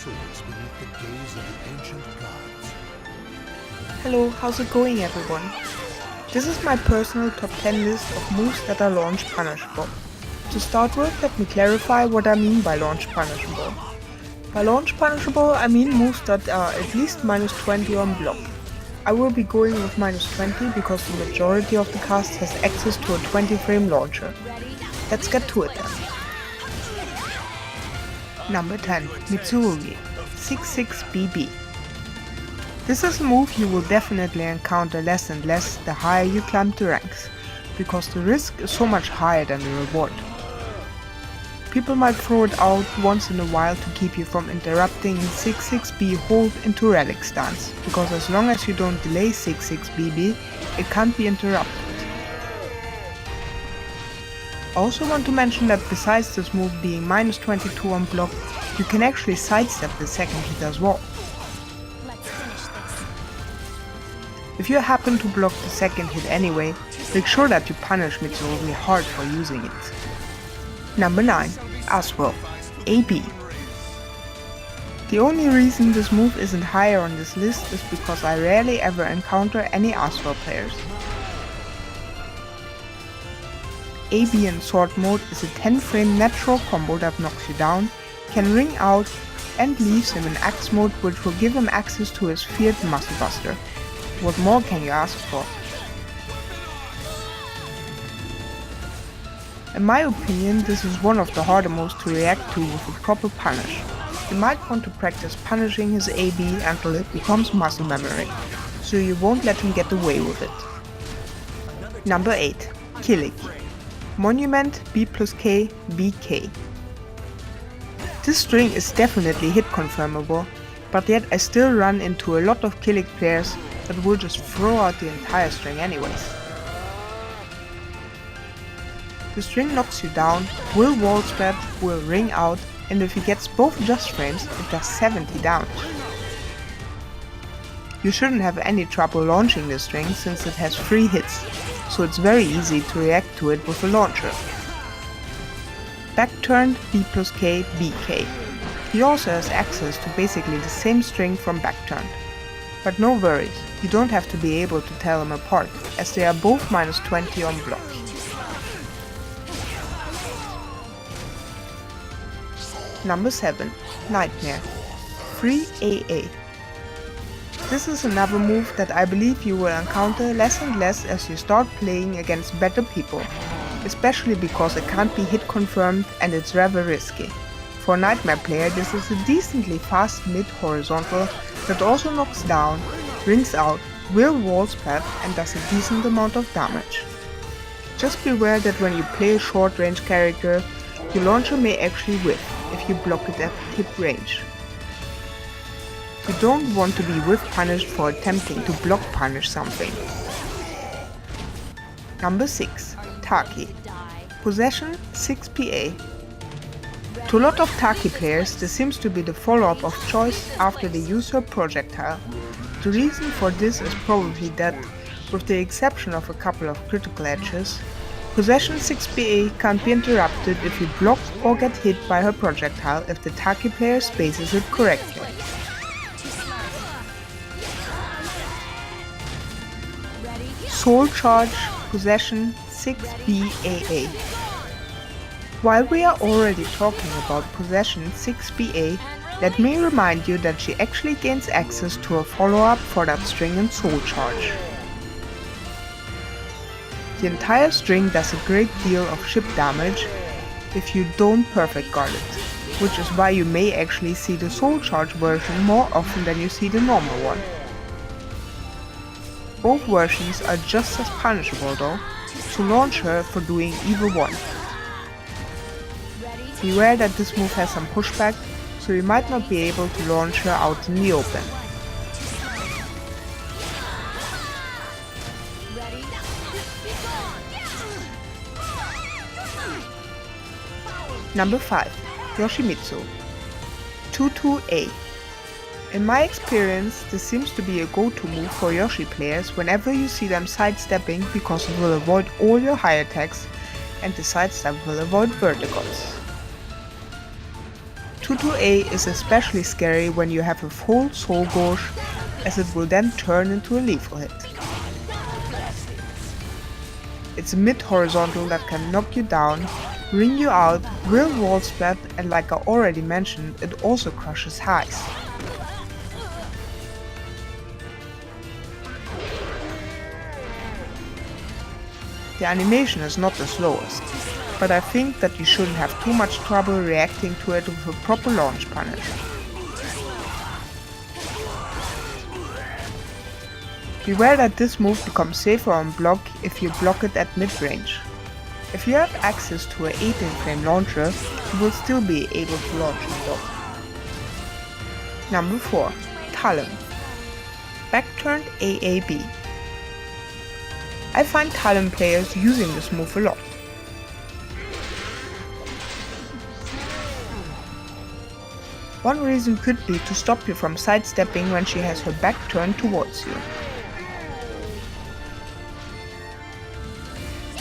swords beneath the gaze of the ancient gods. Hello, how's it going everyone? This is my personal top 10 list of moves that are launch punishable. To start with, let me clarify what I mean by launch punishable. By launch punishable, I mean moves that are at least minus 20 on block. I will be going with minus 20 because the majority of the cast has access to a 20 frame launcher. Let's get to it then. Number 10. Mitsurugi 66BB. This is a move you will definitely encounter less and less the higher you climb the ranks, because the risk is so much higher than the reward. People might throw it out once in a while to keep you from interrupting 66B hold into relic stance, because as long as you don't delay 66BB, it can't be interrupted. I also want to mention that besides this move being minus 22 on block, you can actually sidestep the second hit as well. If you happen to block the second hit anyway, make sure that you punish Mitsurugi hard for using it. Number 9. Aswell AB. The only reason this move isn't higher on this list is because I rarely ever encounter any Aswell players. AB in sword mode is a 10 frame natural combo that knocks you down, can ring out, and leaves him in axe mode, which will give him access to his feared muscle buster. What more can you ask for? In my opinion, this is one of the harder moves to react to with a proper punish. You might want to practice punishing his AB until it becomes muscle memory, so you won't let him get away with it. Number 8. Kiliki. Monument B+K BK. This string is definitely hit confirmable, but yet I still run into a lot of Killik players that will just throw out the entire string anyways. The string knocks you down, will wall spread, will ring out, and if he gets both just frames, it does 70 damage. You shouldn't have any trouble launching this string since it has 3 hits, so it's very easy to react to it with a launcher. Backturned B+K BK. He also has access to basically the same string from backturned. But no worries, you don't have to be able to tell them apart, as they are both minus 20 on block. Number 7. Nightmare 3AA. This is another move that I believe you will encounter less and less as you start playing against better people, especially because it can't be hit confirmed and it's rather risky. For a Nightmare player, this is a decently fast mid-horizontal that also knocks down, rings out, will wall spread and does a decent amount of damage. Just beware that when you play a short range character, your launcher may actually whiff if you block it at hip range. You don't want to be whiff punished for attempting to block punish something. Number 6. Taki. Possession 6PA. To a lot of Taki players, this seems to be the follow-up of choice after they use her projectile. The reason for this is probably that, with the exception of a couple of critical edges, Possession 6PA can't be interrupted if you block or get hit by her projectile if the Taki player spaces it correctly. Soul Charge Possession 6BAA. While we are already talking about Possession 6BA, let me remind you that she actually gains access to a follow-up for that string in Soul Charge. The entire string does a great deal of ship damage if you don't perfect guard it, which is why you may actually see the Soul Charge version more often than you see the normal one. Both versions are just as punishable though, so launch her for doing either one. Beware that this move has some pushback, so you might not be able to launch her out in the open. Number 5. Yoshimitsu 22A. In my experience, this seems to be a go-to move for Yoshi players whenever you see them sidestepping, because it will avoid all your high attacks and the sidestep will avoid verticals. 22A is especially scary when you have a full soul gauge, as it will then turn into a lethal hit. It's a mid-horizontal that can knock you down, ring you out, will wall splat, and like I already mentioned, it also crushes highs. The animation is not the slowest, but I think that you shouldn't have too much trouble reacting to it with a proper launch punish. Beware that this move becomes safer on block if you block it at mid-range. If you have access to an 18 frame launcher, you will still be able to launch it though. Number 4. Talon. Back-turned AAB. I find Talon players using this move a lot. One reason could be to stop you from sidestepping when she has her back turned towards you.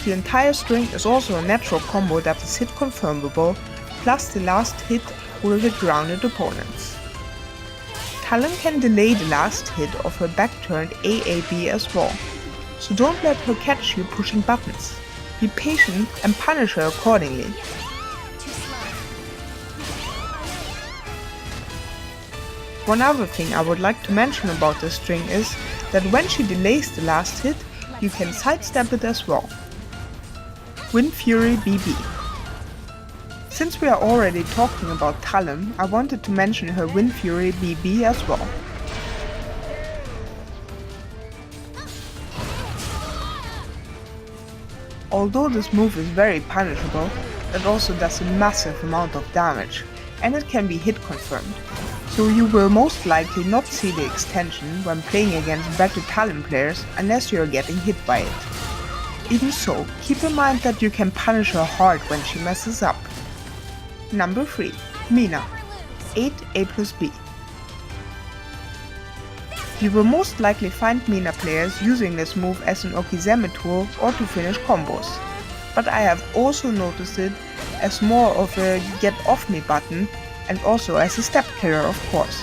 The entire string is also a natural combo that is hit confirmable, plus the last hit will hit grounded opponents. Talon can delay the last hit of her back-turned AAB as well, so don't let her catch you pushing buttons. Be patient and punish her accordingly. One other thing I would like to mention about this string is that when she delays the last hit, you can sidestep it as well. Wind Fury BB. Since we are already talking about Talon, I wanted to mention her Wind Fury BB as well. Although this move is very punishable, it also does a massive amount of damage, and it can be hit confirmed, so you will most likely not see the extension when playing against better Talon players unless you are getting hit by it. Even so, keep in mind that you can punish her hard when she messes up. Number 3. Mina. 8A+B. You will most likely find Mina players using this move as an Okizeme tool or to finish combos, but I have also noticed it as more of a get off me button and also as a step killer of course.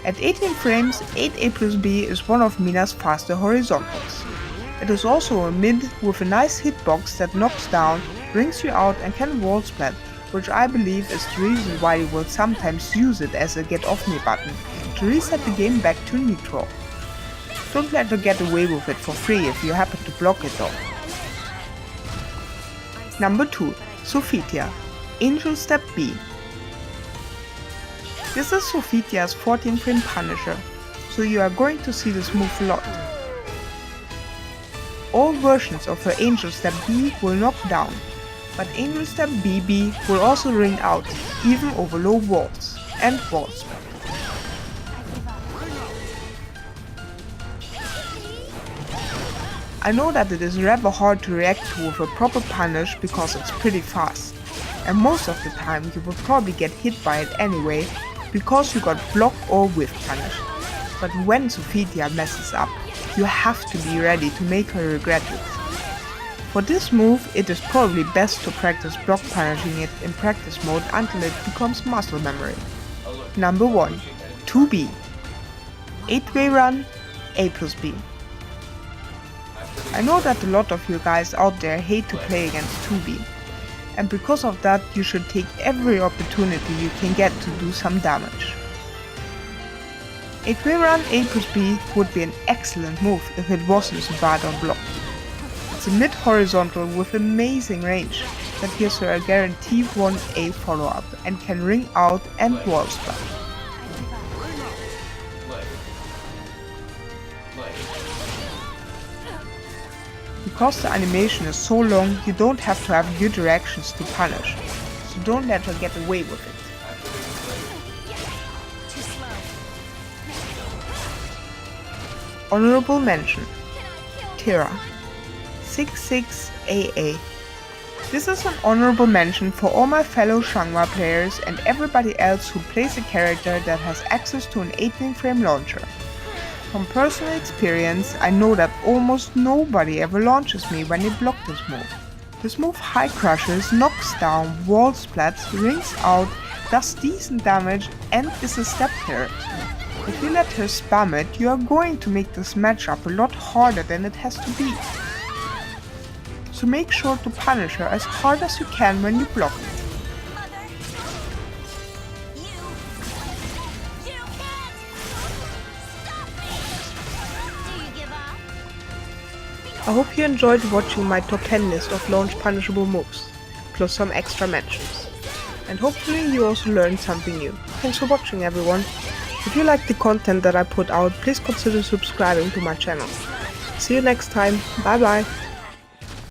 At 18 frames, 8A+B is one of Mina's faster horizontals. It is also a mid with a nice hitbox that knocks down, rings you out and can wall splat, which I believe is the reason why you will sometimes use it as a get off me button, to reset the game back to neutral. Don't let her get away with it for free if you happen to block it though. Number 2. Sophitia. Angel Step B. This is Sophitia's 14 frame Punisher, so you are going to see this move a lot. All versions of her Angel Step B will knock down, but Angel Step BB will also ring out, even over low walls, and wall splat. I know that it is rather hard to react to with a proper punish because it's pretty fast, and most of the time you will probably get hit by it anyway, because you got block or whiff punish. But when Sophitia messes up, you have to be ready to make her regret it. For this move, it is probably best to practice block punishing it in practice mode until it becomes muscle memory. Number 1. 2B. 8-way run, A+B. I know that a lot of you guys out there hate to play against 2B, and because of that you should take every opportunity you can get to do some damage. 8-way run A+B would be an excellent move if it wasn't so bad on block. It's a mid-horizontal with amazing range that gives her a guaranteed 1A follow-up and can ring out and wall splat. Because the animation is so long, you don't have to have good reactions to punish, so don't let her get away with it. Honorable mention. Tira. 66AA. This is an honorable mention for all my fellow Shangwa players and everybody else who plays a character that has access to an 18 frame launcher. From personal experience, I know that almost nobody ever launches me when they block this move. This move high crushes, knocks down, wall splats, rings out, does decent damage and is a step here. If you let her spam it, you are going to make this matchup a lot harder than it has to be. So make sure to punish her as hard as you can when you block it. I hope you enjoyed watching my top 10 list of launch punishable moves, plus some extra mentions. And hopefully you also learned something new. Thanks for watching everyone. If you like the content that I put out, please consider subscribing to my channel. See you next time, bye bye!